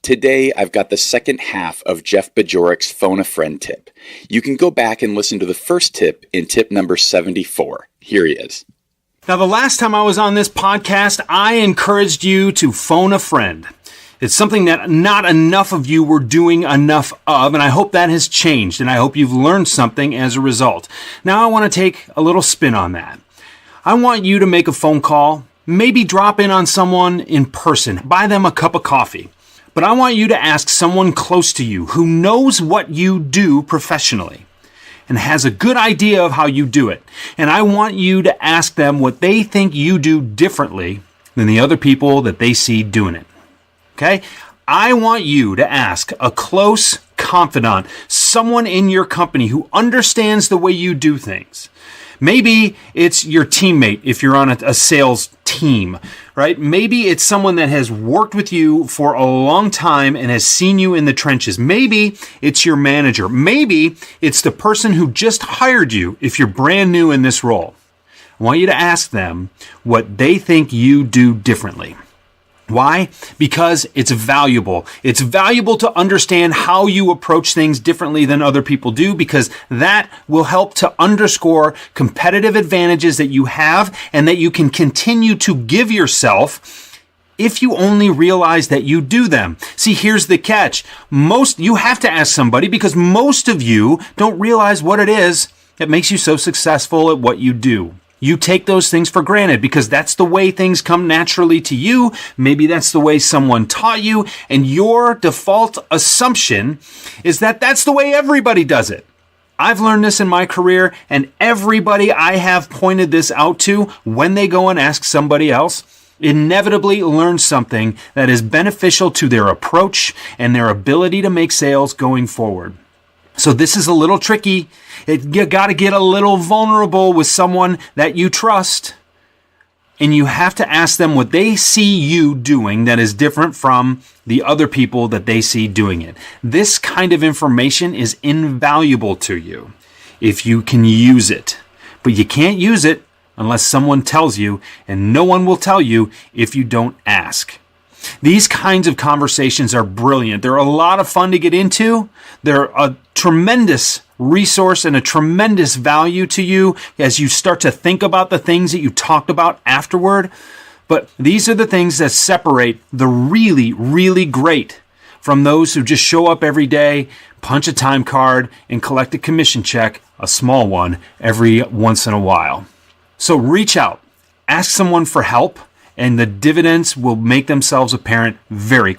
Today, I've got the second half of Jeff Bajorik's Phone a Friend tip. You can go back and listen to the first tip in tip number 74. Here he is. Now, the last time I was on this podcast, I encouraged you to phone a friend. It's something that not enough of you were doing enough of, and I hope that has changed, and I hope you've learned something as a result. Now, I want to take a little spin on that. I want you to make a phone call, maybe drop in on someone in person, buy them a cup of coffee. But I want you to ask someone close to you who knows what you do professionally and has a good idea of how you do it. And I want you to ask them what they think you do differently than the other people that they see doing it. Okay? I want you to ask a close confidant, someone in your company who understands the way you do things. Maybe it's your teammate if you're on a sales team, right? Maybe it's someone that has worked with you for a long time and has seen you in the trenches. Maybe it's your manager. Maybe it's the person who just hired you if you're brand new in this role. I want you to ask them what they think you do differently. Why? Because it's valuable. It's valuable to understand how you approach things differently than other people do, because that will help to underscore competitive advantages that you have and that you can continue to give yourself if you only realize that you do them. See, here's the catch. You have to ask somebody because most of you don't realize what it is that makes you so successful at what you do. You take those things for granted because that's the way things come naturally to you. Maybe that's the way someone taught you. And your default assumption is that that's the way everybody does it. I've learned this in my career, and everybody I have pointed this out to, when they go and ask somebody else, inevitably learn something that is beneficial to their approach and their ability to make sales going forward. So this is a little tricky. You got to get a little vulnerable with someone that you trust. And you have to ask them what they see you doing that is different from the other people that they see doing it. This kind of information is invaluable to you if you can use it. But you can't use it unless someone tells you, and no one will tell you if you don't ask. These kinds of conversations are brilliant. They're a lot of fun to get into. They're a tremendous resource and a tremendous value to you as you start to think about the things that you talked about afterward. But these are the things that separate the really, really great from those who just show up every day, punch a time card, and collect a commission check, a small one, every once in a while. So reach out, ask someone for help, and the dividends will make themselves apparent very quickly.